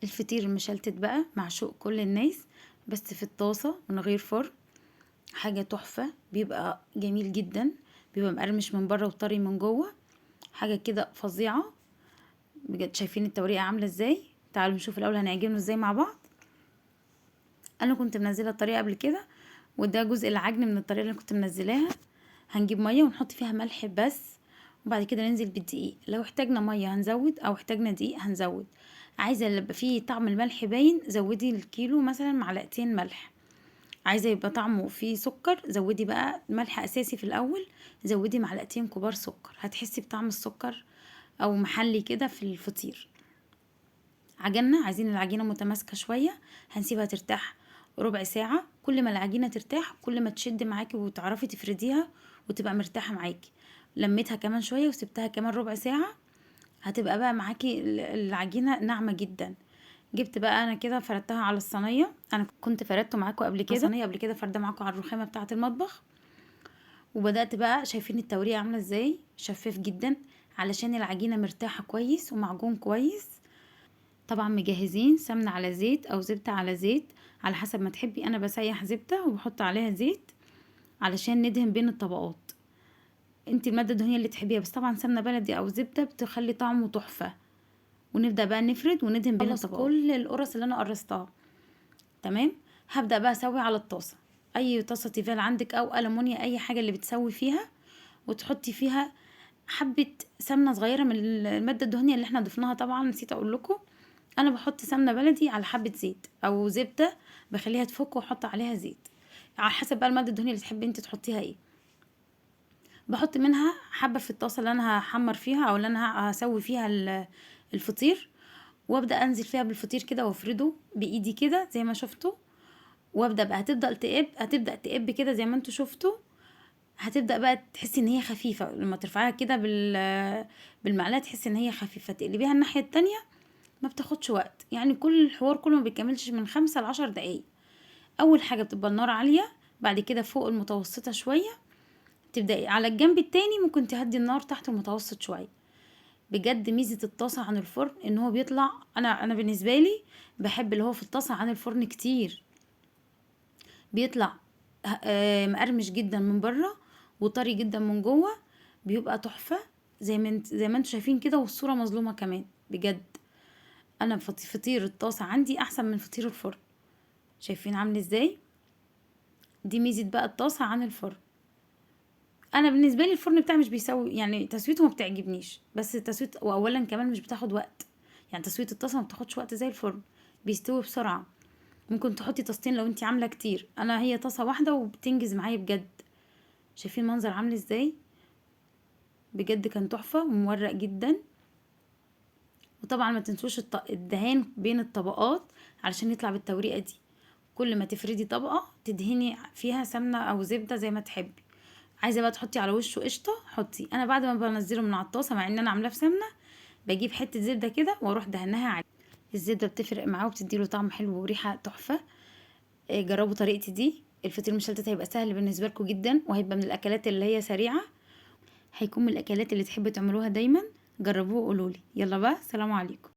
الفطير المشلتت بقى معشوق كل الناس، بس في الطاسة من غير فرن. حاجة تحفة، بيبقى جميل جدا، بيبقى مقرمش من بره وطري من جوه، حاجة كده فظيعة بجد. شايفين التوريقة عاملة ازاي؟ تعالوا نشوف الاول هنعجنه ازاي مع بعض. انا كنت منزله الطريقه قبل كده، وده جزء العجن من الطريقه اللي كنت منزلاها. هنجيب ميه ونحط فيها ملح بس، وبعد كده ننزل بالدقيق. لو احتاجنا ميه هنزود، او احتاجنا دقيق هنزود. عايزه يبقى فيه طعم الملح باين، زودي الكيلو مثلا معلقتين ملح. عايزه يبقى طعمه فيه سكر، زودي بقى ملح اساسي في الاول، زودي معلقتين كبار سكر، هتحسي بطعم السكر او محلي كده في الفطير. عجنا، عايزين العجينه متماسكه شويه، هنسيبها ترتاح ربع ساعه. كل ما العجينه ترتاح كل ما تشد معاكي وتعرفي تفرديها وتبقى مرتاحه معاكي. لميتها كمان شويه وسبتها كمان ربع ساعه، هتبقى بقى معاكي العجينه ناعمه جدا. جبت بقى انا كده فردتها على الصينيه. انا كنت فردته معاكم قبل كده، صينيه قبل كده فرده معاكم على الرخامه بتاعه المطبخ. وبدات بقى، شايفين التوريقه عامله ازاي؟ شفاف جدا علشان العجينه مرتاحه كويس ومعجون كويس. طبعا مجهزين سمنة على زيت او زبدة على زيت على حسب ما تحبي. انا بسيح زبدة وبحط عليها زيت علشان ندهن بين الطبقات. انت المادة الدهنية اللي تحبيها، بس طبعا سمنة بلدي او زبدة بتخلي طعمه تحفة. ونبدأ بقى نفرد وندهن بين الطبقات. كل القرص اللي انا قرصتها تمام. هبدأ بقى اسوي على الطاسة، اي طاسة تيفال عندك او ألمونيا، اي حاجة اللي بتسوي فيها، وتحطي فيها حبة سمنة صغيرة من المادة الدهنية اللي احنا ضفناها. طبعا نسيت اقول لكم، انا بحط سمنه بلدي على حبه زيت او زبده، بخليها تفك واحط عليها زيت على حسب بقى الماده الدهنيه اللي تحبي انت تحطيها ايه. بحط منها حبه في الطاسه اللي انا هحمر فيها او اللي انا هسوي فيها الفطير، وابدا انزل فيها بالفطير كده وافرده بايدي كده زي ما شفتوا. وابدا بقى هتبدا تقب كده زي ما انتوا شفتوا. هتبدا بقى تحسي ان هي خفيفه لما ترفعيها كده بالمعلقه، تحسي ان هي خفيفه، تقلبيها الناحيه التانية. ما بتاخدش وقت، يعني كل الحوار كله ما بيكملش من 5 ل10 دقايق. اول حاجه بتبقى النار عاليه، بعد كده فوق المتوسطه شويه، تبداي على الجنب التاني ممكن تهدي النار تحت المتوسط شويه. بجد ميزه الطاسه عن الفرن ان هو بيطلع، انا بالنسبه لي بحب اللي هو في الطاسه عن الفرن كتير. بيطلع مقرمش جدا من بره وطري جدا من جوه، بيبقى تحفه زي ما انتوا شايفين كده، والصوره مظلومه كمان بجد. انا فطير الطاسه عندي احسن من فطير الفرن. شايفين عامل ازاي؟ دي ميزه بقى الطاسه عن الفرن. انا بالنسبه لي الفرن بتاعي مش بيسوي، يعني تسويته ما بتعجبنيش، بس تسويت، واولا كمان مش بتاخد وقت. يعني تسويه الطاسه ما بتاخدش وقت زي الفرن، بيستوي بسرعه. ممكن تحطي طاستين لو انتي عامله كتير، انا هي طاسه واحده وبتنجز معايا بجد. شايفين المنظر عامل ازاي؟ بجد كان تحفه ومورق جدا. وطبعا ما تنسوش الدهان بين الطبقات علشان يطلع بالتوريقه دي. كل ما تفردي طبقه تدهني فيها سمنه او زبده زي ما تحبي. عايزه بقى تحطي على وشه قشطه حطي. انا بعد ما بنزله من على الطاسه، مع ان انا عاملاه في سمنه، بجيب حته زبده كده واروح دهنها عليه. الزبده بتفرق معاه وبتديله طعم حلو وريحه تحفه. جربوا طريقتي دي. الفطير المشلتت هيبقى سهل بالنسبه لكم جدا، وهيبقى من الاكلات اللي هي سريعه، هيكون من الاكلات اللي تحبوا تعملوها دايما. جربوه وقولوا لي. يلا بقى، سلام عليكم.